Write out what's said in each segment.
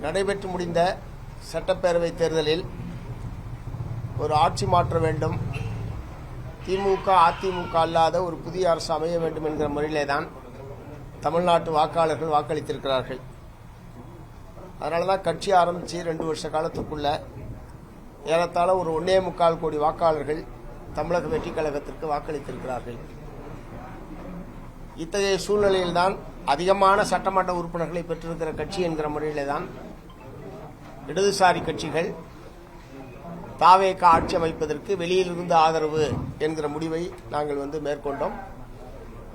நடைபெற்று முடிந்த சட்டப்பேரவை தேர்தலில் ஒரு ஆட்சி மாற்ற வேண்டும், திமுக அதிமுக அல்லாத ஒரு புதிய அரசு அமைய வேண்டும் என்கிற முறையிலே தான் தமிழ்நாட்டு வாக்காளர்கள் வாக்களித்திருக்கிறார்கள். அதனால தான் கட்சி ஆரம்பித்து 2 வருஷ காலத்துக்குள்ள ஏறத்தாழ ஒரு 1.25 கோடி வாக்காளர்கள் தமிழக வெற்றி கழகத்திற்கு வாக்களித்திருக்கிறார்கள். இத்தகைய சூழ்நிலையில்தான் அதிகமான சட்டமன்ற உறுப்பினர்களை பெற்றிருக்கிற கட்சி என்கிற முறையிலே தான் இடதுசாரி கட்சிகள் தாவேக ஆட்சி அமைப்பதற்கு வெளியிலிருந்து ஆதரவு என்கிற முடிவை நாங்கள் மேற்கொண்டோம்.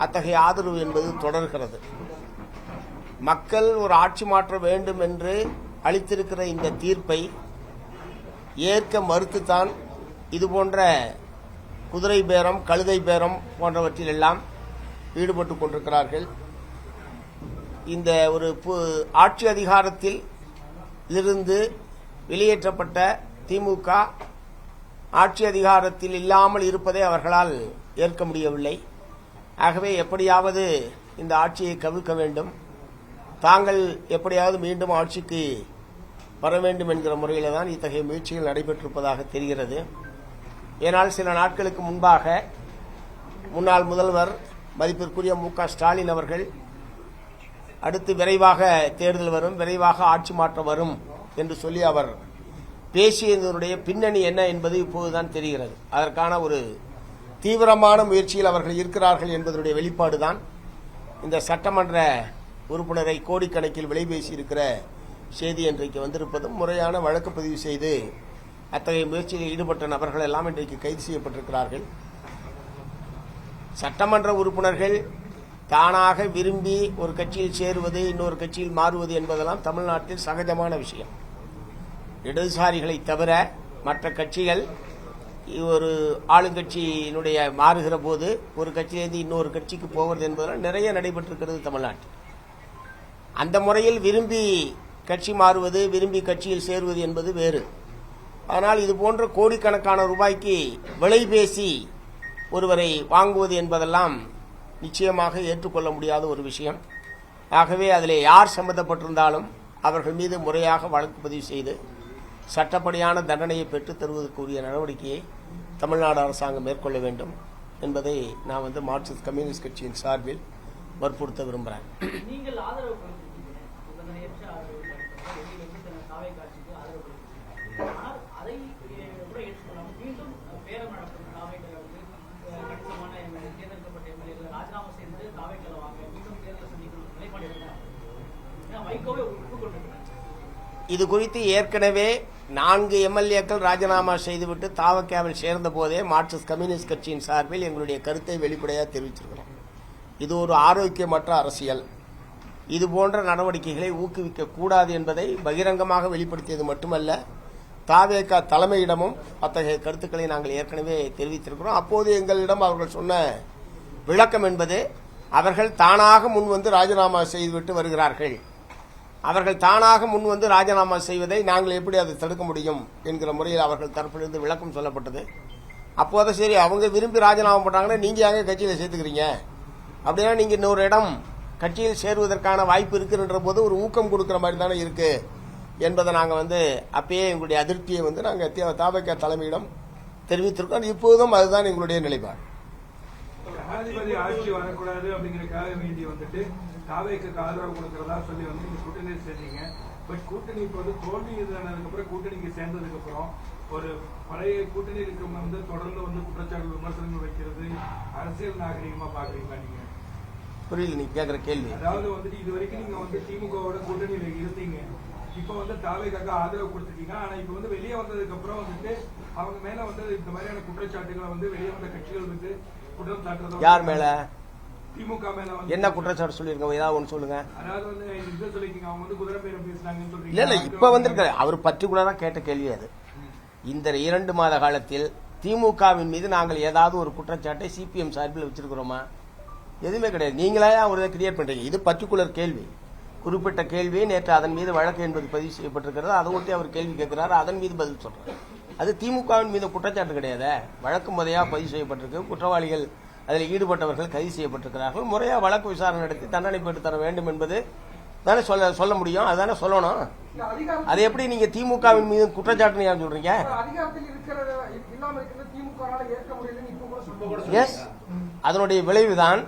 அத்தகைய ஆதரவு என்பது தொடர்கிறது. மக்கள் ஒரு ஆட்சி மாற்ற வேண்டும் என்று அளித்திருக்கிற இந்த தீர்ப்பை ஏற்க மறுத்துத்தான் இதுபோன்ற குதிரை பேரம், கழுதை பேரம் போன்றவற்றிலெல்லாம் ஈடுபட்டுக் கொண்டிருக்கிறார்கள். இந்த ஒரு ஆட்சி அதிகாரத்தில் இருந்து வெளியேற்றப்பட்ட திமுக ஆட்சி அதிகாரத்தில் இல்லாமல் இருப்பதை அவர்களால் ஏற்க முடியவில்லை. ஆகவே எப்படியாவது இந்த ஆட்சியை கவிழ்க்க வேண்டும், தாங்கள் எப்படியாவது மீண்டும் ஆட்சிக்கு வர வேண்டும் என்கிற முறையில் தான் இத்தகைய முயற்சிகள் நடைபெற்றிருப்பதாக தெரிகிறது. ஏனால் சில நாட்களுக்கு முன்பாக முன்னாள் முதல்வர் மதிப்பிற்குரிய மு.க. ஸ்டாலின் அவர்கள் அடுத்து விரைவாக தேர்தல் வரும், விரைவாக ஆட்சி மாற்றம் வரும் என்று சொல்லி அவர் பேசியதனுடைய பின்னணி என்ன என்பது இப்போதுதான் தெரிகிறது. அதற்கான ஒரு தீவிரமான முயற்சியில் அவர்கள் இருக்கிறார்கள் என்பதனுடைய வெளிப்பாடுதான் இந்த சட்டமன்ற உறுப்பினரை கோடிக்கணக்கில் விலை பேசியிருக்கிற செய்தி இன்றைக்கு வந்திருப்பதும், முறையான வழக்கு பதிவு செய்து அத்தகைய முயற்சியில் ஈடுபட்ட நபர்கள் எல்லாம் இன்றைக்கு கைது செய்யப்பட்டிருக்கிறார்கள். சட்டமன்ற உறுப்பினர்கள் தானாக விரும்பி ஒரு கட்சியில் சேருவது, இன்னொரு கட்சியில் மாறுவது என்பதெல்லாம் தமிழ்நாட்டில் சகஜமான விஷயம். இடதுசாரிகளை தவிர மற்ற கட்சிகள் ஒரு ஆளுங்கட்சியினுடைய மாறுகிற போது ஒரு கட்சியிலிருந்து இன்னொரு கட்சிக்கு போவது என்பதெல்லாம் நிறைய நடைபெற்றிருக்கிறது தமிழ்நாட்டில். அந்த முறையில் விரும்பி கட்சி மாறுவது, விரும்பி கட்சியில் சேருவது என்பது வேறு. ஆனால் இதுபோன்ற கோடிக்கணக்கான ரூபாய்க்கு விலை பேசி ஒருவரை வாங்குவது என்பதெல்லாம் நிச்சயமாக ஏற்றுக்கொள்ள முடியாத ஒரு விஷயம். ஆகவே அதில் யார் சம்பந்தப்பட்டிருந்தாலும் அவர்கள் மீது முறையாக வழக்கு பதிவு செய்து சட்டப்படியான தண்டனையை பெற்றுத் தருவதற்குரிய நடவடிக்கையை தமிழ்நாடு அரசாங்கம் மேற்கொள்ள வேண்டும் என்பதை நான் மார்க்சிஸ்ட் கம்யூனிஸ்ட் கட்சியின் சார்பில் வற்புறுத்த விரும்புகிறேன். இது குறித்து ஏற்கனவே 4 எம்எல்ஏக்கள் ராஜினாமா செய்துவிட்டு தாவகவில் சேர்ந்த போதே மார்க்சிஸ்ட் கம்யூனிஸ்ட் கட்சியின் சார்பில் எங்களுடைய கருத்தை வெளிப்படையாக தெரிவித்திருக்கிறோம். இது ஒரு ஆரோக்கியமற்ற அரசியல். இதுபோன்ற நடவடிக்கைகளை ஊக்குவிக்க கூடாது என்பதை பகிரங்கமாக வெளிப்படுத்தியது மட்டுமல்ல, தாவேக தலைமையிடமும் அத்தகைய கருத்துக்களை நாங்கள் ஏற்கனவே தெரிவித்திருக்கிறோம். அப்போது எங்களிடம் அவர்கள் சொன்ன விளக்கம் என்பது, அவர்கள் தானாக முன்வந்து ராஜினாமா செய்துவிட்டு வருகிறார்கள், அவர்கள் தானாக முன்வந்து ராஜினாமா செய்வதை நாங்கள் எப்படி அதை தடுக்க முடியும் என்கிற முறையில் அவர்கள் தரப்பிலிருந்து விளக்கம் சொல்லப்பட்டது. அப்போது சரி, அவங்க விரும்பி ராஜினாமா பண்ணாங்கன்னா நீங்க யாங்க கட்சியில் சேர்த்துக்கிறீங்க, அப்படின்னா நீங்க இன்னொரு இடம் கட்சியில் சேருவதற்கான வாய்ப்பு இருக்குன்ற போது ஒரு ஊக்கம் கொடுக்கிற மாதிரி தானே இருக்கு என்பதை நாங்கள் அப்பயே எங்களுடைய அதிருப்தியை நாங்கள் தாவேக தலைமையிடம் தெரிவித்திருக்கோம். இப்போதும் அதுதான் எங்களுடைய நிலைப்பாடு. ஜனாதிபதி ஆட்சி வரக்கூடாது அப்படிங்கறதுக்காக வேண்டி தாவேக்கு ஆதரவு கொடுக்கறதா சொல்லி நீங்க கூட்டணி சேர்ந்தீங்க. பட் கூட்டணி இப்போது தோல்வி இதுனதுக்கு அப்புறம் கூட்டணிக்கு சேர்ந்ததுக்கு அப்புறம் ஒரு பழைய கூட்டணி இருக்கவங்க தொடர்ந்து குற்றச்சாட்டு விமர்சனங்கள் வைக்கிறது அரசியல் நாகரிகமா பாக்குறீங்களா நீங்க? புரியல நீங்க கேக்குற கேள்வி. அதாவது இது வரைக்கும் நீங்க திமுகவோட கூட்டணியில இருந்தீங்க, இப்ப தாவேக்காக ஆதரவு கொடுத்துட்டீங்க. ஆனா இப்ப வெளியே வந்ததுக்கு அப்புறம் அவங்க மேல இந்த மாதிரியான குற்றச்சாட்டுகளை வெளியே வந்த கட்சிகள் குற்றம் சாட்டுறது யார் மேல? திமுக மேல என்ன குற்றச்சாட்டு சொல்லிருக்கோம்? ஏதாவது ஒன்று சொல்லுங்க. அதாவது இது சொல்லிருக்கீங்க, அவங்க குதிரை பேரம் பேசுறாங்கன்னு சொல்றீங்க. இல்ல இப்ப வந்திருக்காரு அவர் பர்டிகுலரா கேட்ட கேள்வி அது. இந்த 2 மாத காலத்தில் திமுகவின் மீது நாங்கள் ஏதாவது ஒரு குற்றச்சாட்டை சிபிஎம் சார்பில் வச்சிருக்கிறோமா? எதுவுமே கிடையாது. நீங்களே ஒரு கிரியேட் பண்றீங்க. இது பர்டிகுலர் கேள்வி, குறிப்பிட்ட கேள்வி. நேற்று அதன் மீது வழக்கு என்பது பதிவு செய்யப்பட்டிருக்கிறது. அதை ஒட்டி அவர் கேள்வி கேட்கிறார், அதன் மீது பதில் சொல்றாரு. அது திமுகவின் மீது குற்றச்சாட்டு கிடையாது. வழக்கு முறையாக பதிவு செய்யப்பட்டிருக்கு. குற்றவாளிகள் அதில் ஈடுபட்டவர்கள் கைது செய்யப்பட்டிருக்கிறார்கள். முறையாக வழக்கு விசாரணை நடத்தி தண்டனை பெற்று தர வேண்டும் என்பது தானே சொல்ல முடியும், அதுதானே சொல்லணும். அது எப்படி நீங்க திமுகவின் மீது குற்றச்சாட்டு யார் சொல்றீங்க? எஸ், அதனுடைய விளைவுதான்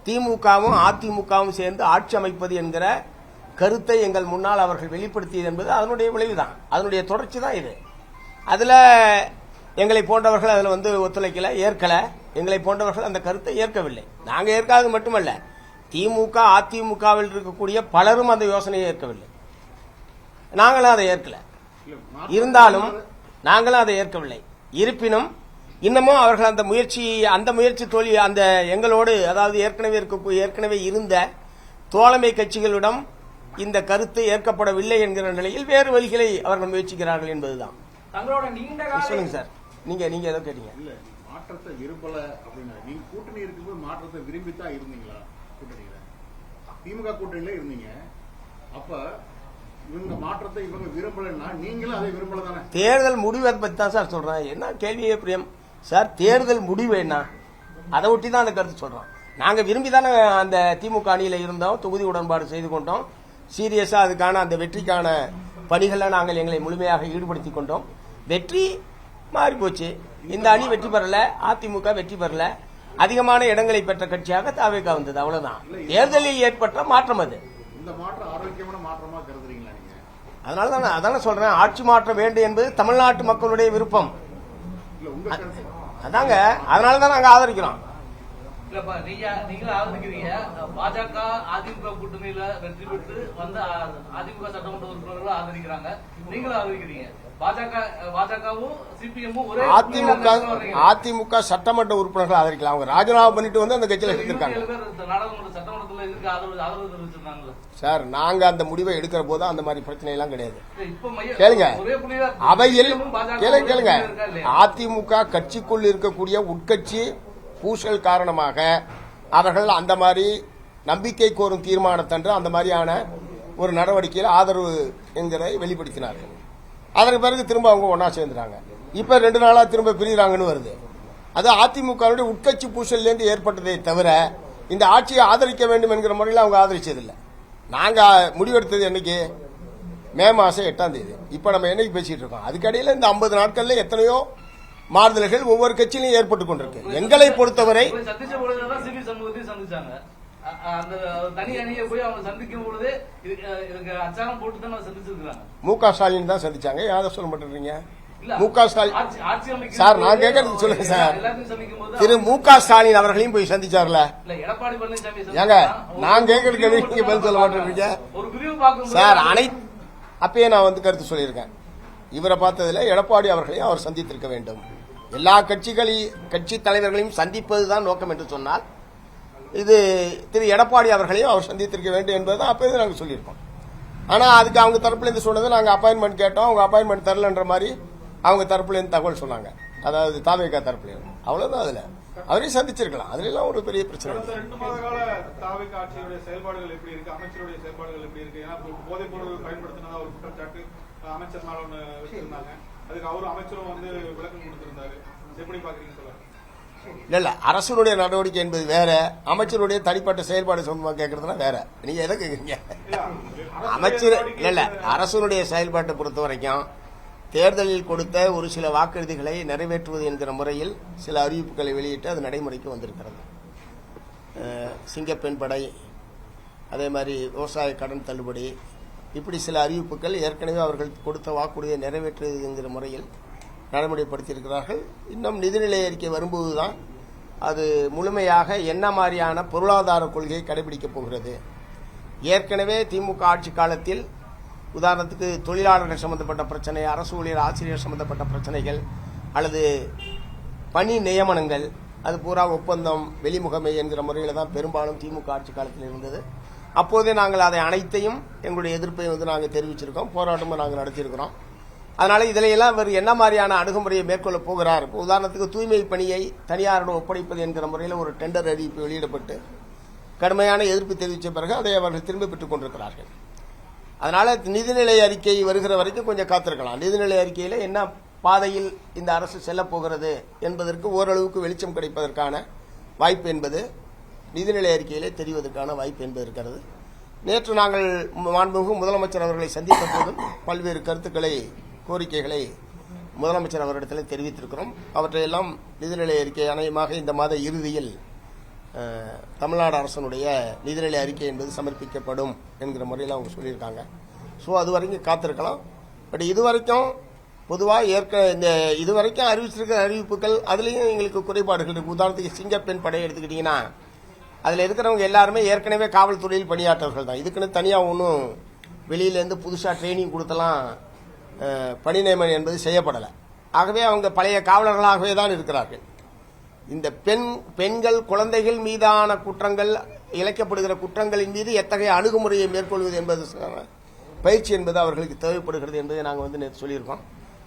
திமுகவும் அதிமுகவும் சேர்ந்து ஆட்சி அமைப்பது என்கிற கருத்தை எங்கள் முன்னால் அவர்கள் வெளிப்படுத்தியது என்பது அதனுடைய விளைவுதான், அதனுடைய தொடர்ச்சி தான் இது. அதுல எங்களை போன்றவர்கள் அதில் ஒத்துழைக்கல, ஏற்கல. எங்களை போன்றவர்கள் அந்த கருத்தை ஏற்கவில்லை. நாங்கள் ஏற்காதது மட்டுமல்ல, திமுக அதிமுகவில் இருக்கக்கூடிய பலரும் அந்த யோசனையை ஏற்கவில்லை. நாங்களும் அதை ஏற்கல. இருந்தாலும் நாங்களும் அதை ஏற்கவில்லை. இருப்பினும் இன்னமும் அவர்கள் அந்த முயற்சி தோல்வி அந்த எங்களோடு, அதாவது ஏற்கனவே இருந்த தோழமை கட்சிகளிடம் இந்த கருத்து ஏற்கப்படவில்லை என்கிற நிலையில் வேறு வழிகளை அவர்கள் முயற்சிக்கிறார்கள் என்பதுதான். சொல்லுங்க சார், நீங்க ஏதோ கேட்டீங்க. இல்ல, மாற்றத்தை விரும்பல அப்படின்னா நீங்க கூட்டணி இருக்கும்போது மாற்றத்தை விரும்பித்தான் இருந்தீங்களா? கூட்டணியில திமுக கூட்டணியில இருந்தீங்க, அப்ப இவங்க மாற்றத்தை இவங்க விரும்பலன்னா நீங்களும் அதை விரும்பல தானே? தேர்தல் முடிவை பத்தி தான் சார் சொல்றேன். என்ன கேள்வியே பிரியம் சார், தேர்தல் முடிவு என்ன, அதை ஒட்டி தான் அந்த கருத்து சொல்றோம். நாங்க விரும்பி தானே அந்த திமுக அணியில இருந்தோம், தொகுதி உடன்பாடு செய்து கொண்டோம், சீரியஸா அதுக்கான அந்த வெற்றிக்கான பணிகளை நாங்கள் எங்களை முழுமையாக ஈடுபடுத்திக் கொண்டோம். வெற்றி மாறி போச்சு. இந்த அணி வெற்றி பெறல, அதிமுக வெற்றி பெறல, அதிகமான இடங்களை பெற்ற கட்சியாக தாவேகா வந்தது, அவ்வளவுதான். தேர்தலில் ஏற்பட்ட மாற்றம் அது. இந்த மாற்றம் ஆரோக்கியமான மாற்றமா கருதுறீங்களா நீங்க? அதனால அதான சொல்றேன், ஆட்சி மாற்றம் வேண்டும் என்பது தமிழ்நாட்டு மக்களுடைய விருப்பம். அதாங்க, அதனாலதான் நாங்க ஆதரிக்கிறோம். நீங்களும் ஆதரிக்கிறீங்க. பாஜக அதிமுக கூட்டணியில வெற்றி பெற்று வந்த அதிமுக சட்டமன்ற உறுப்பினர்களும் ஆதரிக்கிறாங்க, நீங்களும் ஆதரிக்கிறீங்க. பாஜகவும் சிபிஎம்மும் ஒரே அதிமுக சட்டமன்ற உறுப்பினர்கள் ஆதரிக்கலாம். அவங்க ராஜினாமா பண்ணிட்டு வந்து அந்த கட்சியில இருக்காங்க. நாடாளுமன்ற சட்டமன்றத்தில் இருக்கு ஆதரவு தெரிவிச்சிருக்காங்க சார். நாங்க அந்த முடிவை எடுக்கிற போது அந்த மாதிரி பிரச்சனை எல்லாம் கிடையாது. கேளுங்க, அவையில் கேளுங்க, அதிமுக கட்சிக்குள் இருக்கக்கூடிய உட்கட்சி பூசல் காரணமாக அவர்கள் அந்த மாதிரி நம்பிக்கை கோரும் தீர்மானத்தன்று அந்த மாதிரியான ஒரு நடவடிக்கையில் ஆதரவு என்கிறதை வெளிப்படுத்தினார்கள். அதற்கு பிறகு திரும்ப அவங்க ஒன்னா சேர்ந்துட்டாங்க. இப்ப 2 நாளா திரும்ப பிரிகிறாங்கன்னு வருது. அது அதிமுகவுடைய உட்கட்சி பூசல்லேருந்து ஏற்பட்டதை தவிர இந்த ஆட்சியை ஆதரிக்க வேண்டும் என்கிற முறையில் அவங்க ஆதரிச்சதில்லை. நாங்க முடிவெடுத்தது என்னைக்கு? மே மாசம் 8ஆம் தேதி. இப்ப நம்ம என்னைக்கு பேசிட்டு இருக்கோம்? அதுக்கடையில் இந்த 50 நாட்கள்ல எத்தனையோ மாறுதல்கள் ஒவ்வொரு கட்சியிலும் ஏற்பட்டுக் கொண்டிருக்கு. எங்களை பொறுத்தவரை மு.க. ஸ்டாலின் தான் சந்திச்சாங்க. யாரை சொல்ல மாட்டேறீங்க? மு.க. ஸ்டாலின் சார், நான் கேட்கறது சொல்லுங்க சார். திரு மு.க. ஸ்டாலின் அவர்களையும் போய் சந்திச்சார்ல. ஏங்க, நான் கேட்கறதுக்கு நீங்க பதில் சொல்ல மாட்டேறீங்க சார். அப்பயே நான் கருத்து சொல்லியிருக்கேன். இவரை பார்த்ததுல எடப்பாடி அவர்களையும் அவர் சந்தித்திருக்க வேண்டும். எல்லா கட்சி தலைவர்களையும் சந்திப்பதுதான் நோக்கம் என்று சொன்னால் இது திரு எடப்பாடி அவர்களையும் அவர் சந்தித்திருக்க வேண்டும் என்பதுதான் அப்போது நாங்கள் சொல்லியிருக்கோம். ஆனா அதுக்கு அவங்க தரப்புல இருந்து சொன்னது, நாங்கள் அப்பாயின்மெண்ட் கேட்டோம், அவங்க அப்பாயின்மெண்ட் தரலன்ற மாதிரி அவங்க தரப்புல இருந்து தகவல் சொன்னாங்க. அதாவது தாவேகா தரப்புல இருந்து. அவ்வளவுதான். அதுல அவரையும் சந்திச்சிருக்கலாம். அதுல எல்லாம் ஒரு பெரிய பிரச்சனை. 2 மாத கால தாவேகா ஆட்சியுடைய செயல்பாடுகள் எப்படி இருக்கு, அமைச்சருடைய செயல்பாடுகள் எப்படி இருக்கு? ஏன்னா போதைப் பொருள் பயன்படுத்தினதா ஒரு குற்றச்சாட்டு அமைச்சர் மேல ஒண்ணு வச்சிருந்தாங்க. அதுக்கு அவரும் அமைச்சரும் விளக்கம் கொடுத்திருந்தாரு. எப்படி பாக்குறீங்க சொல்ல? இல்ல, அரசுடைய நடவடிக்கை என்பது வேற, அமைச்சருடைய தனிப்பட்ட செயல்பாடு சம்பந்தமா கேட்கறதுனா வேற. நீங்க எதை கேக்குறீங்க? அமைச்சர் இல்ல, அரசுடைய செயல்பாட்டை பொறுத்த வரைக்கும் தேர்தலில் கொடுத்த ஒரு சில வாக்குறுதிகளை நிறைவேற்றுவது என்கிற முறையில் சில அறிவிப்புகளை வெளியிட்டு அது நடைமுறைக்கு வந்திருக்கிறது. சிங்கப்பெண் படை, அதே மாதிரி விவசாய கடன் தள்ளுபடி, இப்படி சில அறிவிப்புகள் ஏற்கனவே அவர்கள் கொடுத்த வாக்குறுதியை நிறைவேற்றுவது என்கிற முறையில் நடைமுறைப்படுத்தியிருக்கிறார்கள். இன்னும் நிதிநிலை அறிக்கை வரும்போதுதான் அது முழுமையாக என்ன மாதிரியான பொருளாதார கொள்கையை கடைபிடிக்கப் போகிறது. ஏற்கனவே திமுக ஆட்சி காலத்தில் உதாரணத்துக்கு தொழிலாளர்கள் சம்பந்தப்பட்ட பிரச்சனை, அரசு ஊழியர் ஆசிரியர் சம்பந்தப்பட்ட பிரச்சனைகள் அல்லது பணி நியமனங்கள், அது பூரா ஒப்பந்தம் வெளிமுகமை என்கிற முறையில் தான் பெரும்பாலும் திமுக ஆட்சி காலத்தில் இருந்தது. அப்போதே நாங்கள் அதை அனைத்தையும் எங்களுடைய எதிர்ப்பை நாங்கள் தெரிவிச்சிருக்கோம், போராட்டமும் நாங்கள் நடத்தியிருக்கிறோம். அதனால இதில் எல்லாம் இவர் என்ன மாதிரியான அணுகுமுறையை மேற்கொள்ள போகிறார்? உதாரணத்துக்கு தூய்மை பணியை தனியாரிடம் ஒப்படைப்பது என்கிற முறையில் ஒரு டெண்டர் அறிவிப்பு வெளியிடப்பட்டு கடுமையான எதிர்ப்பு தெரிவித்த பிறகு அதை அவர்கள் திரும்ப பெற்றுக் கொண்டிருக்கிறார்கள். அதனால நிதிநிலை அறிக்கை வருகிற வரைக்கும் கொஞ்சம் காத்திருக்கலாம். நிதிநிலை அறிக்கையில் என்ன பாதையில் இந்த அரசு செல்ல போகிறது என்பதற்கு ஓரளவுக்கு வெளிச்சம் கிடைப்பதற்கான வாய்ப்பு என்பது நிதிநிலை அறிக்கையிலே தெரிவதற்கான வாய்ப்பு என்பது இருக்கிறது. நேற்று நாங்கள் மாண்புமிகு முதலமைச்சர் அவர்களை சந்தித்த போதும் பல்வேறு கருத்துக்களை, கோரிக்கைகளை முதலமைச்சர் அவரிடத்தில் தெரிவித்திருக்கிறோம். அவற்றையெல்லாம் நிதிநிலை அறிக்கை அநேகமாக இந்த மாத இறுதியில் தமிழ்நாடு அரசனுடைய நிதிநிலை அறிக்கை என்பது சமர்ப்பிக்கப்படும் என்கிற முறையில் அவங்க சொல்லியிருக்காங்க. ஸோ அது வரைக்கும் காத்திருக்கலாம். பட் இதுவரைக்கும் பொதுவாக இந்த இதுவரைக்கும் அறிவிச்சிருக்கிற அறிவிப்புகள் அதுலேயும் எங்களுக்கு குறைபாடுகள் இருக்குது. உதாரணத்துக்கு சிங்கப்பெண் படையை எடுத்துக்கிட்டிங்கன்னா அதில் இருக்கிறவங்க எல்லாருமே ஏற்கனவே காவல்துறையில் பணியாற்றவர்கள் தான். இதுக்குன்னு தனியாக ஒன்றும் வெளியிலேருந்து புதுசாக ட்ரைனிங் கொடுத்தலாம் பணி நியமனம் என்பது செய்யப்படலை. ஆகவே அவங்க பழைய காவலர்களாகவே தான் இருக்கிறார்கள். இந்த பெண்கள் குழந்தைகள் மீதான குற்றங்கள், இழைக்கப்படுகிற குற்றங்களின் மீது எத்தகைய அணுகுமுறையை மேற்கொள்வது என்பது பயிற்சி என்பது அவர்களுக்கு தேவைப்படுகிறது என்பதை நாங்கள் நேற்று சொல்லியிருக்கோம்.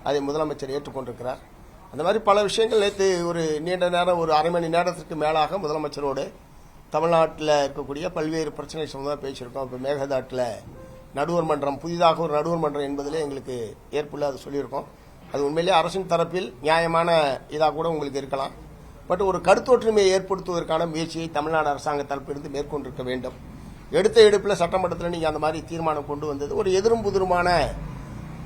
அதை முதலமைச்சர் ஏற்றுக்கொண்டிருக்கிறார். அந்த மாதிரி பல விஷயங்கள் நேற்று ஒரு நீண்ட நேரம், ஒரு அரை மணி நேரத்திற்கு மேலாக முதலமைச்சரோடு தமிழ்நாட்டில் இருக்கக்கூடிய பல்வேறு பிரச்சனை சம்பந்தமாக பேசியிருக்கோம். இப்போ மேகதாட்டில் நடுவர் மன்றம், புதிதாக ஒரு நடுவர் மன்றம் என்பதில் எங்களுக்கு ஏற்புள்ள அது சொல்லியிருக்கோம். அது உண்மையிலேயே அரசின் தரப்பில் நியாயமான இதாக கூட உங்களுக்கு இருக்கலாம். பட் ஒரு கருத்தொற்றுமையை ஏற்படுத்துவதற்கான முயற்சியை தமிழ்நாடு அரசாங்க தரப்பிலிருந்து மேற்கொண்டிருக்க வேண்டும். எடுத்த எடுப்பில் சட்டமன்றத்தில் நீங்கள் அந்த மாதிரி தீர்மானம் கொண்டு வந்தது ஒரு எதிரும் புதிருமான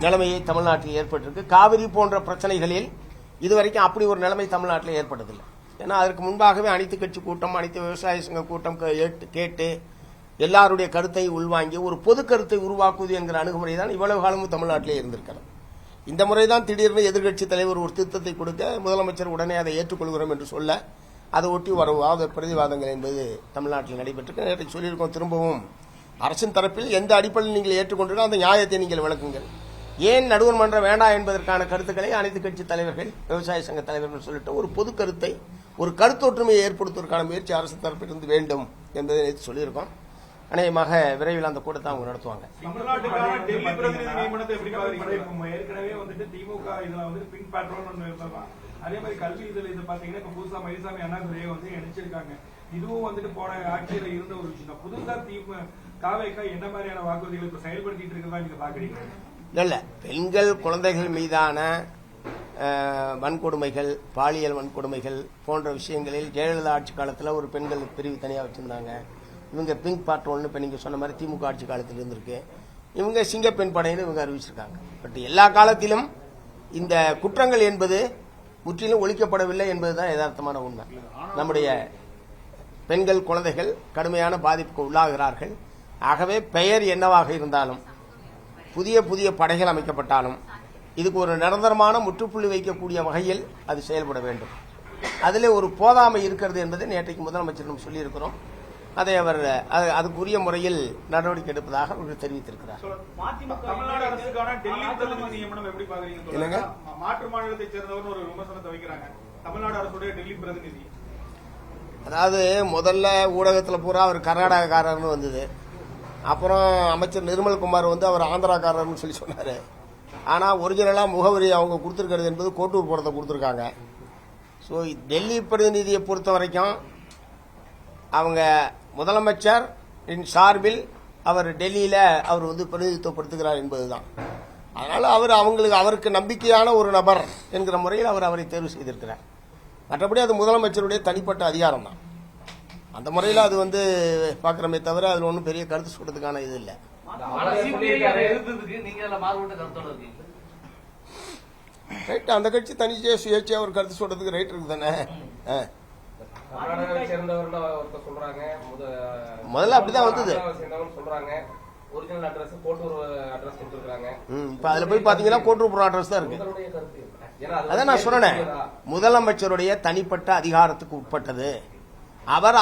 நிலைமையை தமிழ்நாட்டில் ஏற்பட்டிருக்கு. காவிரி போன்ற பிரச்சனைகளில் இதுவரைக்கும் அப்படி ஒரு நிலைமை தமிழ்நாட்டில் ஏற்பட்டதில்லை. ஏன்னா அதற்கு முன்பாகவே அனைத்து கட்சி கூட்டம், அனைத்து விவசாய சங்க கூட்டம் கேட்டு எல்லாருடைய கருத்தை உள்வாங்கி ஒரு பொது கருத்தை உருவாக்குவது என்கிற அணுகுமுறை தான் இவ்வளவு காலமும் தமிழ்நாட்டிலே இருந்திருக்கிறது. இந்த முறைதான் திடீர்னு எதிர்க்கட்சி தலைவர் ஒரு திருத்தத்தை கொடுக்க முதலமைச்சர் உடனே அதை ஏற்றுக்கொள்கிறோம் என்று சொல்ல அதை ஒட்டி வர பிரதிவாதங்கள் என்பது தமிழ்நாட்டில் நடைபெற்று நேற்று சொல்லியிருக்கோம். திரும்பவும் அரசின் தரப்பில் எந்த அடிப்படையில் நீங்கள் ஏற்றுக்கொண்டிருக்கோ அந்த நியாயத்தை நீங்கள் விளக்குங்கள். ஏன் நடுவர் மன்றம் வேண்டாம் என்பதற்கான கருத்துக்களை அனைத்து கட்சி தலைவர்கள், விவசாய சங்க தலைவர்கள் சொல்லிட்டு ஒரு பொது கருத்தை, ஒரு கருத்தொற்றுமையை ஏற்படுத்துவதற்கான முயற்சி அரசு தரப்பிலிருந்து வேண்டும் என்பதை நேற்று சொல்லியிருக்கோம். அநேகமாக விரைவில் அந்த கூட்டத்தை அவங்க நடத்துவாங்க. தமிழ்நாட்டுக்கான டெல்லி பிரதிநிதி நியமனத்தை எப்படி பாக்குறீங்க? ஏற்கனவே திமுக இதுல பிங்க் பேட்ரோல் ஒன்று இருந்ததான். அதே மாதிரி கல்வி இது பாத்தீங்கன்னா இப்ப புதுசா மயில்சாமி அண்ணாதுரையை இணைச்சிருக்காங்க. இதுவும் போன ஆட்சியில இருந்த ஒரு விஷயம். புதுசா தாவேகா என்ன மாதிரியான வாக்குறுதிகளை இப்ப செயல்படுத்திட்டு இருக்கிறதா நீங்க பாக்குறீங்க? இல்ல, பெண்கள் குழந்தைகள் மீதான வன்கொடுமைகள், பாலியல் வன்கொடுமைகள் போன்ற விஷயங்களில் ஜெயலலிதா ஆட்சி காலத்தில் ஒரு பெண்கள் பிரிவு தனியாக வச்சிருந்தாங்க. இவங்க பிங்க் பாட்ரோல்னு இப்போ நீங்கள் சொன்ன மாதிரி திமுக ஆட்சி காலத்தில் இருந்திருக்கு. இவங்க சிங்கப்பெண் படையின்னு இவங்க அறிவிச்சிருக்காங்க. பட் எல்லா காலத்திலும் இந்த குற்றங்கள் என்பது முற்றிலும் ஒழிக்கப்படவில்லை என்பதுதான் யதார்த்தமான உண்மை. நம்முடைய பெண்கள் குழந்தைகள் கடுமையான பாதிப்புக்கு உள்ளாகிறார்கள். ஆகவே பெயர் என்னவாக இருந்தாலும், புதிய புதிய படைகள் அமைக்கப்பட்டாலும் இதுக்கு ஒரு நிரந்தரமான முற்றுப்புள்ளி வைக்கக்கூடிய வகையில் அது செயல்பட வேண்டும். அதில் ஒரு போதாமை இருக்கிறது என்பதை நேற்றைக்கு முதலமைச்சரிடம் சொல்லியிருக்கிறோம். அதை அவர் அதுக்குரிய முறையில் நடவடிக்கை எடுப்பதாக அவர்கள் தெரிவித்திருக்கிறார். தமிழ்நாடு அரசுக்கான டெல்லி பிரதிநிதி நியமனம் எப்படி பாக்குறீங்க? என்னங்க, மாற்று மாநிலத்தை சேர்ந்தவர் ஒரு விமர்சனத்தை வைக்கிறாங்க. தமிழ்நாடு அரசுடைய டெல்லி பிரதிநிதி, அதாவது முதல்ல ஊடகத்தில் பூரா அவர் கர்நாடகக்காரர்னு வந்தது. அப்புறம் அமைச்சர் நிர்மல்குமார் அவர் ஆந்திராக்காரர்னு சொல்லி சொன்னார். ஆனால் ஒரிஜினலாக முகவரி அவங்க கொடுத்துருக்கிறது என்பது கோட்டூர் புறத்தை கொடுத்துருக்காங்க. ஸோ டெல்லி பிரதிநிதியை பொறுத்த வரைக்கும் அவங்க முதலமைச்சர் சார்பில் அவர் டெல்லியில் அவர் பிரதிநிதித்துவப்படுத்துகிறார் என்பதுதான். அதனால் அவருக்கு நம்பிக்கையான ஒரு நபர் என்கிற முறையில் அவரை தேர்வு செய்திருக்கிறார். மற்றபடி அது முதலமைச்சருடைய தனிப்பட்ட அதிகாரம் தான். அந்த முறையில் அது பார்க்குறமே தவிர அதில் ஒன்றும் பெரிய கருத்து சொல்றதுக்கான இது இல்லை. ரைட், அந்த கட்சி தனிச்சையா சுயேட்சையா ஒரு கருத்து சொல்றதுக்கு ரைட் இருக்கு தானே. முதல்ல அப்படிதான் வந்தது. இப்ப அதுல போய் பாத்தீங்கன்னா கோட்டூர் அட்ரஸ் தான் இருக்கு. அதான் நான் சொன்னேன், முதலமைச்சருடைய தனிப்பட்ட அதிகாரத்துக்கு உட்பட்டது.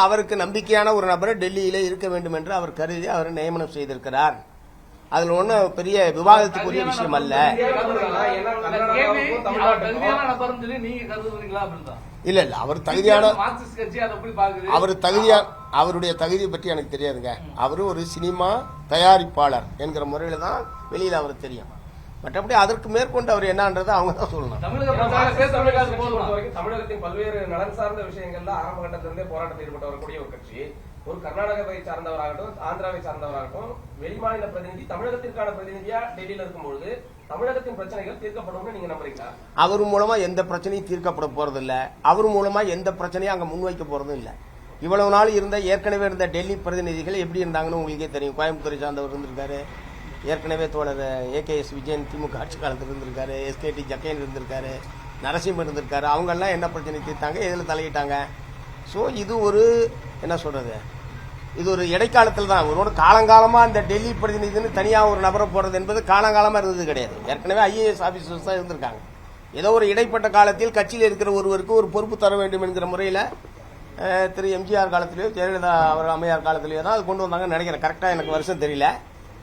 அவருக்கு நம்பிக்கையான ஒரு நபரை டெல்லியில இருக்க வேண்டும் என்று அவர் கருதி அவர் நியமனம் செய்திருக்கிறார். அதுல ஒன்னும் பெரிய விவாதத்துக்குரிய விஷயம் அல்ல. இல்ல இல்ல, அவர் தகுதியான, அவருடைய தகுதியை பற்றி எனக்கு தெரியாதுங்க. அவரு ஒரு சினிமா தயாரிப்பாளர் என்கிற முறையில தான் வெளியில அவருக்கு தெரியும். மற்றபடி அதற்கு மேற்கொண்டு அவர் என்னன்றது அவங்க தான் சொல்லணும். தமிழகத்தின் பல்வேறு நலன் சார்ந்த விஷயங்கள்ல ஆரம்ப கட்டத்திலிருந்தே போராட்டத்தில் ஈடுபட்டு வரக்கூடிய ஒரு கட்சி, ஒரு கர்நாடகத்தை சார்ந்தவராகட்டும், ஆந்திராவை சார்ந்தவராகட்டும், வெளிமாநில பிரதிநிதி தமிழகத்திற்கான பிரதிநிதியா டெல்லியில இருக்கும்பொழுது தமிழகத்தின் பிரச்சனைகள் தீர்க்கப்படும் நீங்க நம்புறீங்களா? அவர் மூலமா எந்த பிரச்சனையும் தீர்க்கப்பட போறது இல்ல. அவர் மூலமா எந்த பிரச்சனையும் அங்க முன்வைக்க போறதும் இல்ல. இவ்வளவு நாள் இருந்த ஏற்கனவே இருந்த டெல்லி பிரதிநிதிகள் எப்படி இருந்தாங்கன்னு உங்களுக்கே தெரியும். கோயம்புத்தூரை சார்ந்தவர் இருந்திருக்காரு, ஏற்கனவே தோழர் AKS விஜயன் திமுக ஆட்சி காலத்தில் இருந்திருக்காரு, SKT ஜக்கையன் இருந்திருக்காரு, நரசிம்மன் இருந்திருக்காரு. அவங்கெல்லாம் என்ன பிரச்சனை தீர்த்தாங்க, எதில் தலையிட்டாங்க? ஸோ இது ஒரு என்ன சொல்றது, இது ஒரு இடைக்காலத்தில் தான். ஒரு காலங்காலமாக இந்த டெல்லி பிரதிநிதின்னு தனியாக ஒரு நபரை போடுறது என்பது காலங்காலமாக இருந்தது கிடையாது. ஏற்கனவே IAS ஆஃபீஸர்ஸ் தான் இருந்திருக்காங்க. ஏதோ ஒரு இடைப்பட்ட காலத்தில் கட்சியில் இருக்கிற ஒருவருக்கு ஒரு பொறுப்பு தர வேண்டும் என்கிற முறையில் திரு MGR காலத்திலேயோ ஜெயலலிதா அவர் அம்மையார் காலத்திலேயோ தான் அது கொண்டு வந்தாங்கன்னு நினைக்கிறேன். கரெக்டாக எனக்கு வருஷம் தெரியல.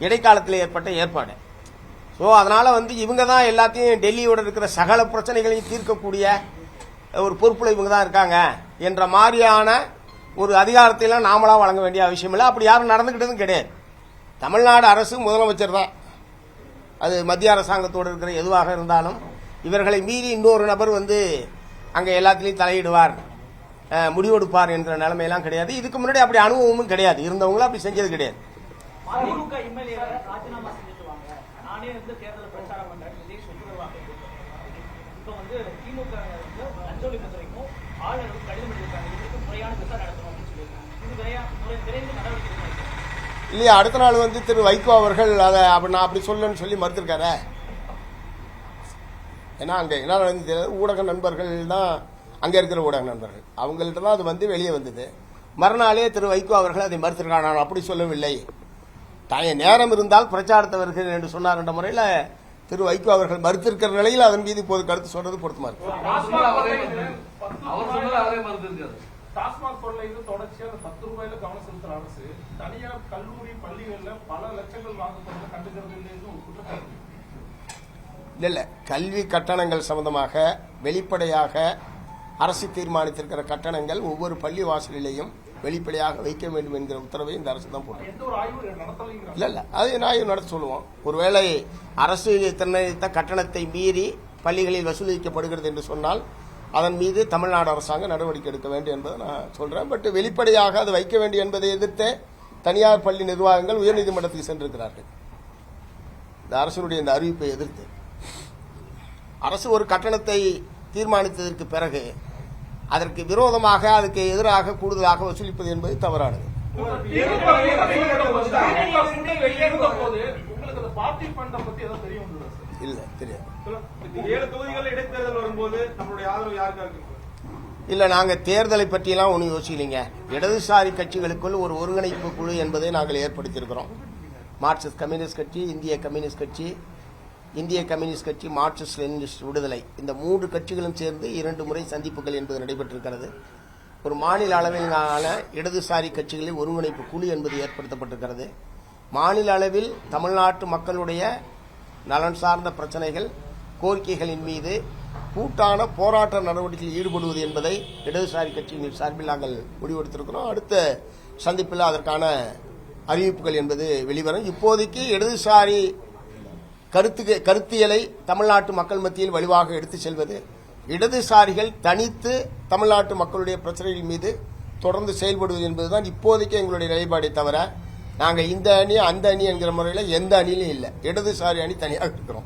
இடைக்காலத்தில் ஏற்பட்ட ஏற்பாடு. ஸோ அதனால இவங்க தான் எல்லாத்தையும் டெல்லியோட இருக்கிற சகல பிரச்சனைகளையும் தீர்க்கக்கூடிய ஒரு பொறுப்புல இவங்க தான் இருக்காங்க என்ற மாதிரியான ஒரு அதிகாரத்தையெல்லாம் நாமளா வழங்க வேண்டிய அவசியம் இல்லை. அப்படி யாரும் நடந்துகிட்டதும் கிடையாது. தமிழ்நாடு அரசு முதலமைச்சர் தான், அது மத்திய அரசாங்கத்தோடு இருக்கிற எதுவாக இருந்தாலும் இவர்களை மீறி இன்னொரு நபர் அங்கே எல்லாத்திலையும் தலையிடுவார், முடிவெடுப்பார் என்ற நிலைமையெல்லாம் கிடையாது. இதுக்கு முன்னாடி அப்படி அனுபவமும் கிடையாது, இருந்தவங்களும் அப்படி செஞ்சது கிடையாது. அதிமுக MLA ராஜினாமா செஞ்சுட்டு வாங்க, நானே தேர்தல் பிரச்சாரம் பண்றேன் சொல்லுவாங்க. இப்ப திமுக லஞ்ச ஒழிப்புத்துறைக்கும் ஆளுநரும் கடிதம் எழுதியிருக்காங்க, இதுக்கு முறையான விசாரணை நடத்தணும் அப்படின்னு சொல்லியிருக்காங்க. இது விரைந்து நடவடிக்கை இல்லையா? அடுத்த நாள் திரு வைகோ அவர்கள் அதை நான் அப்படி சொல்லணும்னு சொல்லி மறுத்திருக்காரு. ஏன்னா அங்கே என்ன நடந்து ஊடக நண்பர்கள் தான், அங்கே இருக்கிற ஊடக நண்பர்கள் அவங்கள்ட்ட தான் அது வெளியே வந்தது. மறுநாளே திரு வைகோ அவர்கள் அதை மறுத்திருக்காங்க. நான் அப்படி சொல்லவில்லை, நேரம் இருந்தால் பிரச்சாரத்தை வருகிறேன் என்று சொன்னார் என்ற முறையில் திரு வைகோ அவர்கள் மறுத்திருக்கிற நிலையில் அதன் மீது இப்போது கருத்து சொல்றது பொருத்தமா இருக்கு. டாஸ்மாக் கொள்ளையில் தொடர்ச்சியாக 10 ரூபாயில கவனம் செலுத்துற அரசு தனியார் கல்லூரி பள்ளிகள்ல பல லட்சங்கள் வாங்கப்படுறத கண்டுக்கிறது இல்லைன்னு ஒரு குற்றச்சாட்டு. இல்ல கல்வி கட்டணங்கள் சம்பந்தமாக வெளிப்படையாக அரசு தீர்மானித்திருக்கிற கட்டணங்கள் ஒவ்வொரு பள்ளி வாசலிலேயும் வெளிப்படையாக வைக்க வேண்டும் என்கிற உத்தரவை இந்த அரசு தான் போட்டது. இல்ல அது நான் நடத்த சொல்லுவோம். ஒருவேளை அரசு நிர்ணயித்த கட்டணத்தை மீறி பள்ளிகளில் வசூலிக்கப்படுகிறது என்று சொன்னால் அதன் மீது தமிழ்நாடு அரசாங்கம் நடவடிக்கை எடுக்க வேண்டும் என்பதை நான் சொல்றேன். பட் வெளிப்படையாக அது வைக்க வேண்டும் என்பதை எதிர்த்து தனியார் பள்ளி நிர்வாகங்கள் உயர்நீதிமன்றத்துக்கு சென்றிருக்கிறார்கள். இந்த அரசுடைய இந்த அறிவிப்பை எதிர்த்து அரசு ஒரு கட்டணத்தை தீர்மானித்ததற்கு பிறகு அதற்கு விரோதமாக அதுக்கு எதிராக கூடுதலாக வசூலிப்பது என்பது தவறானது. இல்ல தெரியாது. இல்ல நாங்க தேர்தலை பற்றியெல்லாம் ஒன்றும் யோசிக்கலைங்க. இடதுசாரி கட்சிகளுக்குள் ஒரு ஒருங்கிணைப்பு குழு என்பதை நாங்கள் ஏற்படுத்தியிருக்கிறோம். மார்க்சிஸ்ட் கம்யூனிஸ்ட் கட்சி, இந்திய கம்யூனிஸ்ட் கட்சி, இந்திய கம்யூனிஸ்ட் கட்சி, மார்க்சிஸ்ட் லெனினிஸ்ட் விடுதலை, இந்த 3 கட்சிகளும் சேர்ந்து 2 முறை சந்திப்புகள் என்பது நடைபெற்றிருக்கிறது. ஒரு மாநில அளவிலான இடதுசாரி கட்சிகளில் ஒருங்கிணைப்பு குழு என்பது ஏற்படுத்தப்பட்டிருக்கிறது. மாநில அளவில் தமிழ்நாட்டு மக்களுடைய நலன் சார்ந்த பிரச்சனைகள், கோரிக்கைகளின் மீது கூட்டான போராட்ட நடவடிக்கையில் ஈடுபடுவது என்பதை இடதுசாரி கட்சியின் சார்பில் நாங்கள் முடிவெடுத்திருக்கிறோம். அடுத்த சந்திப்பில் அதற்கான அறிவிப்புகள் என்பது வெளிவரும். இப்போதைக்கு இடதுசாரி கருத்தியலை தமிழ்நாட்டு மக்கள் மத்தியில் வலுவாக எடுத்துச் செல்வது, இடதுசாரிகள் தனித்து தமிழ்நாட்டு மக்களுடைய பிரச்சனைகள் மீது தொடர்ந்து செயல்படுவது என்பதுதான் இப்போதைக்கு எங்களுடைய நிலைப்பாடை தவிர நாங்கள் இந்த அணி அந்த அணி என்கிற முறையில் எந்த அணியிலும் இல்லை. இடதுசாரி அணி தனியாக இருக்கிறோம்.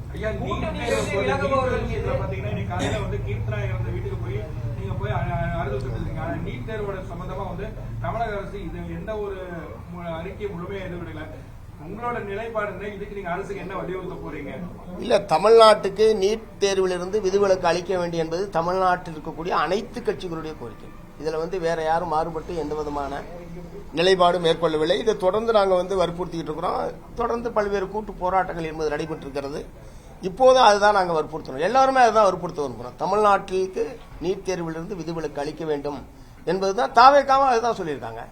நீட் தேர்வோட சம்பந்தமா தமிழக அரசு இது எந்த ஒரு அறிக்கை முழுமையா எதிர்விடல. உங்களோட நிலைப்பாடு இதுக்கு நீங்க அரசுக்கு என்ன வலியுறுத்த போறீங்க? இல்ல, தமிழ்நாட்டுக்கு நீட் தேர்விலிருந்து விதிவிலக்கு அளிக்க வேண்டும் என்பது தமிழ்நாட்டில் இருக்கக்கூடிய அனைத்து கட்சிகளுடைய கோரிக்கை. இதுல வேற யாரும் மாறுபட்டு எந்த விதமான நிலைப்பாடு மேற்கொள்ளவில்லை. இதை தொடர்ந்து நாங்கள் வற்புறுத்திட்டு இருக்கிறோம். தொடர்ந்து பல்வேறு கூட்டு போராட்டங்கள் என்பது நடைபெற்றிருக்கிறது. இப்போதும் அதுதான் நாங்கள் வற்புறுத்தணும். எல்லாருமே அதுதான் வற்புறுத்த விரும்புகிறோம். தமிழ்நாட்டிற்கு நீட் தேர்விலிருந்து விதிவிலக்கு அளிக்க வேண்டும் என்பதுதான் தாவேக்காவும் அதுதான் சொல்லியிருக்காங்க.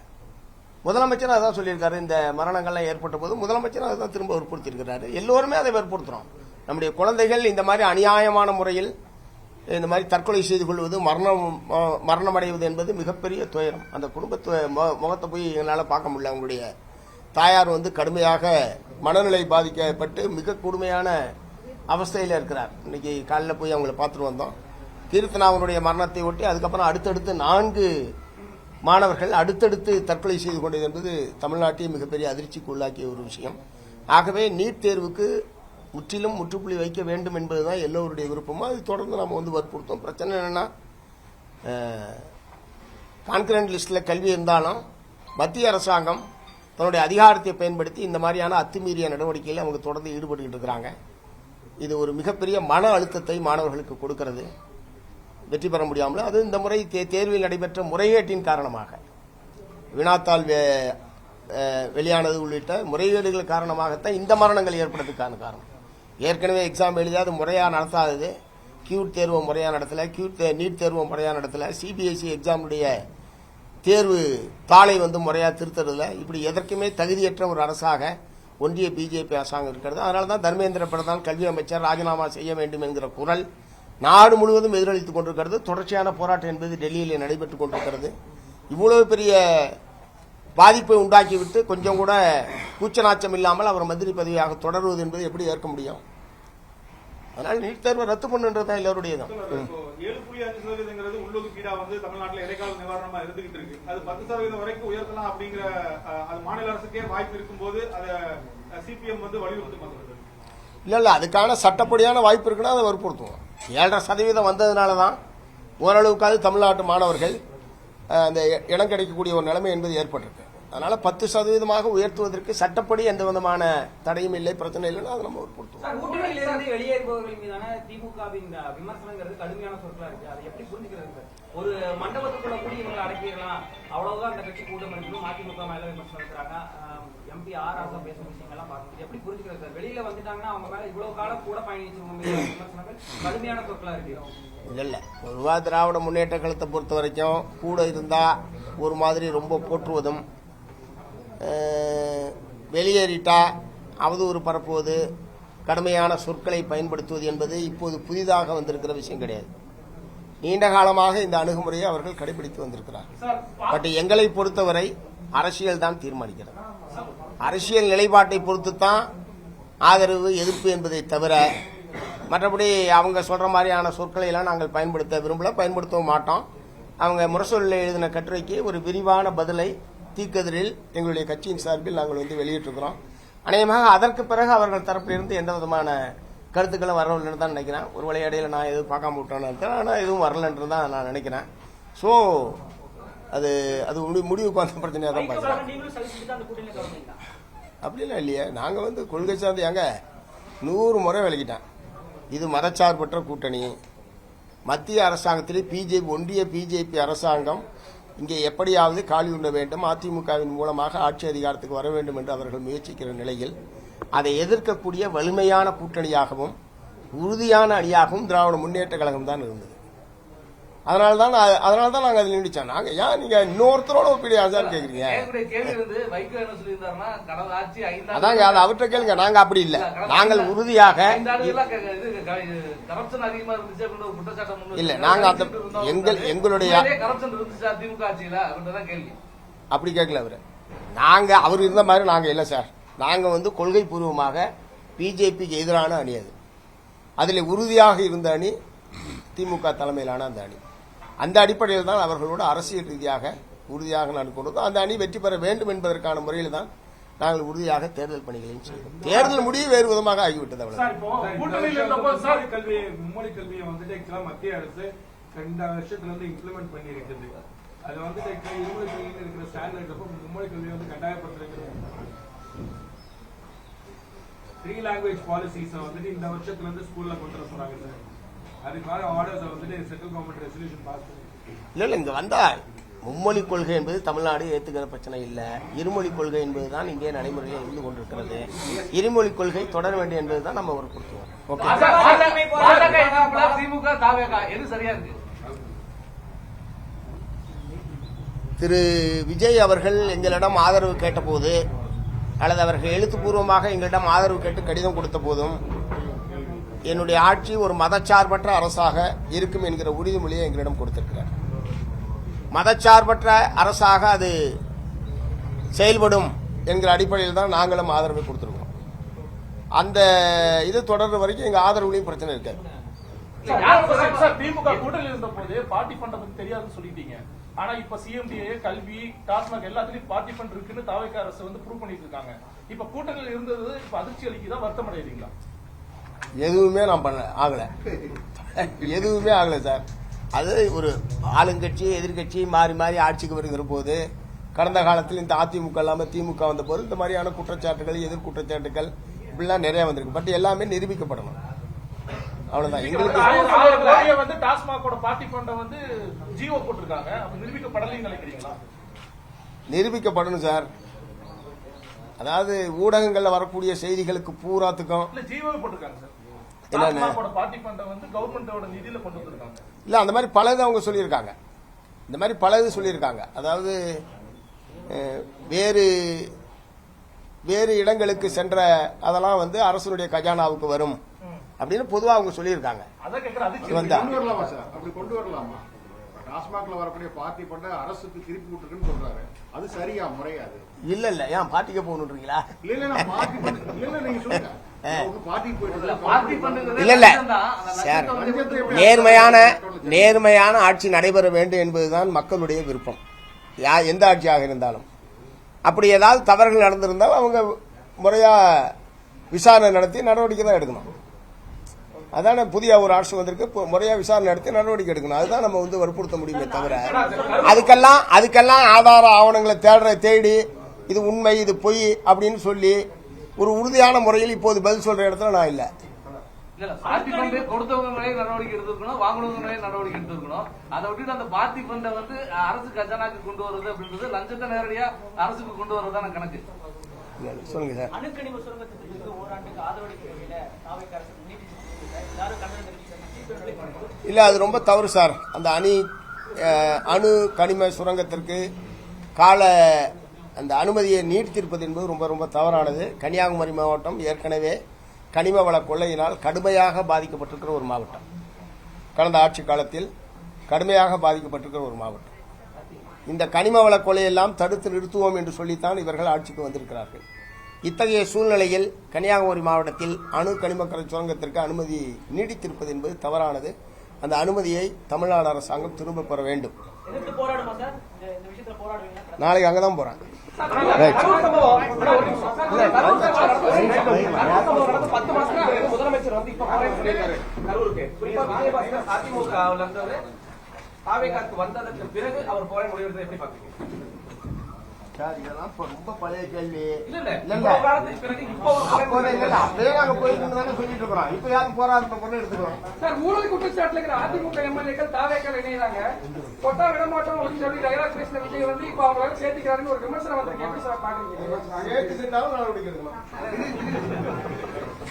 முதலமைச்சர் அதான் சொல்லியிருக்காரு. இந்த மரணங்கள்லாம் ஏற்பட்ட போது முதலமைச்சர் அதுதான் திரும்ப வற்புறுத்தியிருக்கிறாரு. எல்லோருமே அதை வற்புறுத்துறோம். நம்முடைய குழந்தைகள் இந்த மாதிரி அநியாயமான முறையில் இந்த மாதிரி தற்கொலை செய்து கொள்வது, மரணமடைவது என்பது மிகப்பெரிய துயரம். அந்த குடும்பத்தை முகத்தை போய் எங்களால் பார்க்க முடியல. அவங்களுடைய தாயார் கடுமையாக மனநிலை பாதிக்கப்பட்டு மிக கொடுமையான அவஸ்தையில் இருக்கிறார். இன்னைக்கு காலையில் போய் அவங்கள பார்த்துட்டு வந்தோம். கீர்த்தனாவனுடைய மரணத்தை ஒட்டி அதுக்கப்புறம் அடுத்தடுத்து 4 மாணவர்கள் அடுத்தடுத்து தற்கொலை செய்து கொண்டது என்பது தமிழ்நாட்டை மிகப்பெரிய அதிர்ச்சிக்கு உள்ளாக்கிய ஒரு விஷயம். ஆகவே நீட் தேர்வுக்கு முற்றிலும் முற்றுப்புள்ளி வைக்க வேண்டும் என்பதுதான் எல்லோருடைய விருப்பமும். அது தொடர்ந்து நாம் வற்புறுத்தோம். பிரச்சனை என்னன்னா கான்கரண்ட் லிஸ்ட்டில் கல்வி இருந்தாலும் மத்திய அரசாங்கம் தன்னுடைய அதிகாரத்தை பயன்படுத்தி இந்த மாதிரியான அத்துமீறிய நடவடிக்கையில் அவங்க தொடர்ந்து ஈடுபட்டுக்கிட்டு இருக்கிறாங்க. இது ஒரு மிகப்பெரிய மன அழுத்தத்தை மாணவர்களுக்கு கொடுக்கிறது. வெற்றி பெற முடியாமல் அது இந்த முறை தேர்வில் நடைபெற்ற முறைகேட்டின் காரணமாக வினாத்தாள் வெளியானது உள்ளிட்ட முறைகேடுகள் காரணமாகத்தான் இந்த மரணங்கள் ஏற்படுறதுக்கான காரணம். ஏற்கனவே எக்ஸாம் எழுதாது முறையாக நடத்தாதது, கியூட் தேர்வு முறையாக நடத்தலை, நீட் தேர்வு முறையாக நடத்தலை, சிபிஎஸ்இ எக்ஸாமுடைய தேர்வு தாளை முறையாக திருத்தறதில்லை. இப்படி எதற்குமே தகுதியற்ற ஒரு அரசாக ஒன்றிய பிஜேபி அரசாங்கம் இருக்கிறது. அதனால தான் தர்மேந்திர பிரதான் கல்வி அமைச்சர் ராஜினாமா செய்ய வேண்டும் என்கிற குரல் நாடு முழுவதும் எதிரொலித்துக் கொண்டிருக்கிறது. தொடர்ச்சியான போராட்டம் என்பது டெல்லியில் நடைபெற்றுக் கொண்டிருக்கிறது. இவ்வளவு பெரிய பாதிப்பை உண்டாக்கிவிட்டு கொஞ்சம் கூட கூச்சநாச்சம் இல்லாமல் அவர் மந்திரி பதவியாக தொடருவது என்பது எப்படி ஏற்க முடியும்? அதனால நீட் தேர்வை ரத்து பண்ணுன்றதுதான் எல்லோருடையதும். 7.5% உள்ளொதுக்கீடா தமிழ்நாட்டில் இடைக்கால நிவாரணமா இருந்துகிட்டு இருக்கு. அது 10% வரைக்கும் உயர்த்தலாம் அப்படிங்கிற அது மாநில அரசுக்கே வாய்ப்பு இருக்கும்போது அதை சிபிஎம் வலியுறுத்தும். இல்ல அதுக்கான சட்டப்படியான வாய்ப்பு இருக்குன்னா அதை வற்புறுத்துவோம். 7.5% வந்ததுனாலதான் ஓரளவுக்காவது தமிழ்நாட்டு மாணவர்கள் அந்த இடம் கிடைக்கக்கூடிய ஒரு நிலைமை என்பது ஏற்பட்டிருக்கு. அதனால 10% உயர்த்துவதற்கு சட்டப்படி எந்த விதமான தடையும் இல்லை, பிரச்சனை இல்லைன்னா அதை நம்ம வற்புறுத்துவோம். கூட்டணியிலிருந்து வெளியேறுபவர்கள் மீதான திமுகவின் விமர்சனங்கிறது கடுமையான சொற்களா இருக்கு. அதை எப்படி புரிஞ்சுக்கிறது? ஒரு மண்டபத்துக்குள்ள கூடி இவங்களை அடக்கிடலாம், அவ்வளவுதான் அந்த கட்சி கூட்டம் இருக்கு, மதிமுக மேல விமர்சனம் இருக்கிறாங்க, எம்பி ராசா பேசும் விஷயங்கள்லாம் பார்க்கணும். எப்படி புரிஞ்சுக்கிறது சார்? வெளியில வந்துட்டாங்கன்னா அவங்க மேல இவ்வளவு காலம் கூட பயணிச்சவங்க மீது விமர்சனங்கள் கடுமையான சொற்களா இருக்கு. இல்ல பொதுவா திராவிட முன்னேற்ற கழகத்தை பொறுத்த வரைக்கும் கூட இருந்தா ஒரு மாதிரி ரொம்ப போற்றுவதும், வெளியேறிட்டா அவதூறு பரப்புவது, கடுமையான சொற்களை பயன்படுத்துவது என்பது இப்போது புதிதாக வந்திருக்கிற விஷயம் கிடையாது. நீண்ட காலமாக இந்த அணுகுமுறையை அவர்கள் கடைபிடித்து வந்திருக்கிறார். பட் எங்களை பொறுத்தவரை அரசியல் தான் தீர்மானிக்கிறது. அரசியல் நிலைப்பாட்டை பொறுத்து தான் ஆதரவு எதிர்ப்பு என்பதை தவிர மற்றபடி அவங்க சொல்ற மாதிரியான சொற்களை எல்லாம் நாங்கள் பயன்படுத்த விரும்பல, பயன்படுத்தவும் மாட்டோம். அவங்க முரசொலியில் எழுதின கட்டுரைக்கு ஒரு விரிவான பதிலை தீக்கதிரில் எங்களுடைய கட்சியின் சார்பில் நாங்கள் வெளியிட்டிருக்கிறோம். அநேகமாக அதற்கு பிறகு அவர்கள் தரப்பிலிருந்து எந்த விதமான கருத்துக்களும் வரவில்லைன்னு தான் நினைக்கிறேன். ஒரு விளையாடையில் நான் எதுவும் பார்க்காம விட்டோன்னு நினைக்கிறேன், ஆனால் எதுவும் வரலன்னு தான் நான் நினைக்கிறேன். ஸோ அது முடிவுக்கு வந்த பிரச்சனையாக தான் பார்க்குறேன். அப்படிலாம் இல்லையே, நாங்கள் கொள்கை சார்ந்து எங்க 100 முறை விளக்கிட்டேன். இது மதச்சார்பற்ற கூட்டணி. மத்திய அரசாங்கத்திலே ஒன்றிய பிஜேபி அரசாங்கம் இங்கே எப்படியாவது காலி உண்ண வேண்டும், அதிமுகவின் மூலமாக ஆட்சி அதிகாரத்துக்கு வர வேண்டும் என்று அவர்கள் முயற்சிக்கிற நிலையில் அதை எதிர்க்கக்கூடிய வலிமையான கூட்டணியாகவும் உறுதியான அணியாகவும் திராவிட முன்னேற்ற கழகம் தான் இருந்தது. அதனால்தான் நாங்கள் அதில் நினைச்சோம். நாங்க ஏன் நீங்க இன்னொருத்தரோட ஒப்பிடி ஆசார் கேக்குறீங்க? அதாங்க அது அவர்கிட்ட கேளுங்க. நாங்க அப்படி இல்லை, நாங்கள் உறுதியாக இல்ல, நாங்க எங்களுடைய அப்படி கேட்கல அவரு. நாங்க அவர் இருந்த மாதிரி நாங்க இல்ல சார். நாங்க கொள்கை பூர்வமாக பிஜேபிக்கு எதிரான அணி. அதில் உறுதியாக இருந்த அணி திமுக தலைமையிலான அந்த அணி. அந்த அடிப்படையில் தான் அவர்களோடு அரசியல் ரீதியாக உறுதியாக நான் கொண்டோம். அந்த அணி வெற்றி பெற வேண்டும் என்பதற்கான முறையில் தான் நாங்கள் உறுதியாக தேர்தல் பணிகளையும் செய்வோம். தேர்தல் முடிவு வேறு விதமாக ஆகிவிட்டது. மும்மொழி கல்வியை மத்திய அரசு 2 வருஷத்துல இம்ப்ளிமெண்ட் பண்ணி இருக்குது. அது இருமொழி கல்வியில் இருக்கிற ஸ்டாண்டர்ட் மும்மொழி கல்வியை கட்டாயப்படுத்துறது 3 லாங்குவேஜ் பாலிசிஸ் இந்த வருஷத்துல ஸ்கூல்ல கொண்டு வர சொன்னாங்க சார். அதுக்காக orders central government resolution pass பண்ணி இல்ல இங்க வந்தா மும்மொழி கொள்கை என்பது தமிழ்நாடு ஏற்றுக்கிற பிரச்சனை இல்ல. இருமொழி கொள்கை என்பதுதான் இங்கே நடைமுறையில் இருந்து கொண்டிருக்கிறது. இருமொழி கொள்கை தொடர வேண்டும் என்பதுதான் நம்ம வற்புறுத்துவோம். திரு விஜய் அவர்கள் எங்களிடம் ஆதரவு கேட்டபோது அல்லது அவர்கள் எழுத்துப்பூர்வமாக எங்களிடம் ஆதரவு கேட்டு கடிதம் கொடுத்த போதும் என்னுடைய ஆட்சி ஒரு மதச்சார்பற்ற அரசாக இருக்கும் என்கிற உறுதிமொழியை எங்களிடம் கொடுத்திருக்கிறார். மதச்சார்பற்ற அரசாக அது செயல்படும் என்கிற அடிப்படையில் தான் நாங்களும் ஆதரவை கொடுத்திருக்கோம். அந்த இது தொடர்ற வரைக்கும் எங்க ஆதரவுலையும் பிரச்சனை இருக்காது. திமுக கூட்டணியில் இருந்த போது பார்ட்டி ஃபண்ட் பத்தி தெரியாதுன்னு சொல்லிட்டீங்க. ஆனா இப்ப சிஎம்டிஏ, கல்வி, டாஸ்மாக் எல்லாத்துலயும் பார்ட்டி ஃபண்ட் இருக்குன்னு தாவேக்கா அரசு ப்ரூவ் பண்ணிட்டு இருக்காங்க. இப்ப கூட்டணியில் இருந்தது இப்ப அதிர்ச்சி அளிக்குதா, வருத்தம் அடையுறீங்களா? எதுவுமே நான் ஆகல, எதுவுமே ஆகல சார். அது ஒரு ஆளுங்கட்சி எதிர்கட்சி மாறி மாறி ஆட்சிக்கு வருகிற போது கடந்த காலத்தில் இந்த அதிமுக இல்லாமல் திமுக வந்த போது இந்த மாதிரியான குற்றச்சாட்டுகள் எதிர் குற்றச்சாட்டுகள் இப்படிலாம் நிறைய வந்திருக்கு. பட் எல்லாமே நிரூபிக்கப்படணும். அவ்வளவுதான். எங்களுக்கு 1000 கோடியை வந்து டாஸ்மாகோட பார்ட்டி ஃபண்டை வந்து ஜியோ போட்டிருக்காங்க. அப்ப நிரூபிக்கப்படலைன்னு நினைக்கிறீங்களா? நிரூபிக்கப்படணும் சார். அதாவது ஊடகங்கள்ல வரக்கூடிய செய்திகளுக்கு பூராத்துக்கும் இல்ல ஜியோவே போட்டிருக்காங்க சார். என்னன்னு டாஸ்மாகோட பார்ட்டி ஃபண்டை வந்து கவர்மெண்டோட நிதியில கொண்டு வந்திருக்காங்க. இல்ல அந்த மாதிரி பலது அவங்க சொல்லியிருக்காங்க. இந்த மாதிரி பலது சொல்லியிருக்காங்க. அதாவது வேறு வேறு இடங்களுக்கு சென்ற அதெல்லாம் வந்து அரசனுடைய கஜானாவுக்கு வரும் அப்படின்னு பொதுவாக அவங்க சொல்லியிருக்காங்க. கொண்டு வரலாமா சார்? அப்படி கொண்டு வரலாமா? டாஸ்மாக்ல வரக்கூடிய பார்ட்டி பண்ண அரசுக்கு திருப்பி விட்டுருக்குன்னு சொல்றாரு. அது சரியா முறையாது? இல்ல இல்ல, ஏன் பார்ட்டிக்கு போகணுன்றீங்களா? இல்ல இல்ல, பார்ட்டி இல்ல நீங்க சொல்லுங்க. இல்ல இல்ல சார், நேர்மையான ஆட்சி நடைபெற வேண்டும் என்பதுதான் மக்களுடைய விருப்பம். எந்த ஆட்சியாக இருந்தாலும் அப்படி ஏதாவது தவறுகள் நடந்திருந்தால் அவங்க முறையா விசாரணை நடத்தி நடவடிக்கை தான் எடுக்கணும். அதான புதிய ஒரு அரசு வந்திருக்கு, முறையா விசாரணை நடத்தி நடவடிக்கை எடுக்கணும். அதுதான் நம்ம வந்து வற்புறுத்த முடியுமே தவிர அதுக்கெல்லாம் ஆதார ஆவணங்களை தேடி இது உண்மை இது பொய் அப்படின்னு சொல்லி ஒரு உறுதியான முறையில் இப்போது பதில் சொல்ற இடத்துல நான் இல்ல. பார்ட்டி ஃபண்ட் கொடுத்தவங்க மேலே நடவடிக்கை எடுத்திருக்கணும், வாங்கினவங்க மேலே நடவடிக்கை எடுத்திருக்கணும். அதை விட்டுட்டு அந்த பார்ட்டி ஃபண்டை வந்து அரசு கஜானாக்கு கொண்டு வருது அப்படின்றது லஞ்சத்தை நேரடியா அரசுக்கு கொண்டு வரதான கணக்கு. சொல்லுங்க சார். அணுக்கனிம சுரங்கத்திற்கு ஓராண்டுக்கு ஆதரவளிக்க வகையில தாவேக்கா அரசு எல்லாரும் கண்டனம் தெரிவிச்சாங்க. இல்ல அது ரொம்ப தவறு சார். அந்த அணு கனிம சுரங்கத்திற்கு அந்த அனுமதியை நீட்டித்திருப்பது என்பது ரொம்ப ரொம்ப தவறானது. கன்னியாகுமரி மாவட்டம் ஏற்கனவே கனிம வள கொள்ளையினால் கடுமையாக பாதிக்கப்பட்டிருக்கிற ஒரு மாவட்டம். கடந்த ஆட்சி காலத்தில் கடுமையாக பாதிக்கப்பட்டிருக்கிற ஒரு மாவட்டம். இந்த கனிம வள கொள்ளையெல்லாம் தடுத்து நிறுத்துவோம் என்று சொல்லித்தான் இவர்கள் ஆட்சிக்கு வந்திருக்கிறார்கள். இத்தகைய சூழ்நிலையில் கன்னியாகுமரி மாவட்டத்தில் அணு கனிமக்கரை சுரங்கத்திற்கு அனுமதி நீடித்திருப்பது என்பது தவறானது. அந்த அனுமதியை தமிழ்நாடு அரசாங்கம் திரும்ப பெற வேண்டும். நாளைக்கு அங்கதான் போறேன். முதலமைச்சர் வந்து இப்ப கரூருக்கு அதிமுகவில் இருந்தது தாவேக்காக்கு வந்ததற்கு பிறகு அவர் போற முடிவு எப்படி பாக்குறீங்க சார்? இதெல்லாம் ரொம்ப பழைய கேள்வி. சொல்லிட்டு இருக்கிறோம். இப்ப யாரும் போராட்டம் கொண்டு எடுத்துக்கிறோம் சார். ஊழல் குற்றச்சாட்டுல இருக்கிற அதிமுக எம்எல்ஏக்கள் தாவேக்கால் இணைகிறாங்க. கொட்டா விடமாட்டோம் அப்படின்னு சொல்லி டைலாக் பேசின விஜய் வந்து இப்ப அவங்க சேர்த்துக்கிறாருன்னு ஒரு விமர்சனம் வந்திருக்கு. எப்படி சார் பாக்குறீங்க? ஏற்றுக்கிட்டாலும் நடவடிக்கை எடுக்கணும்.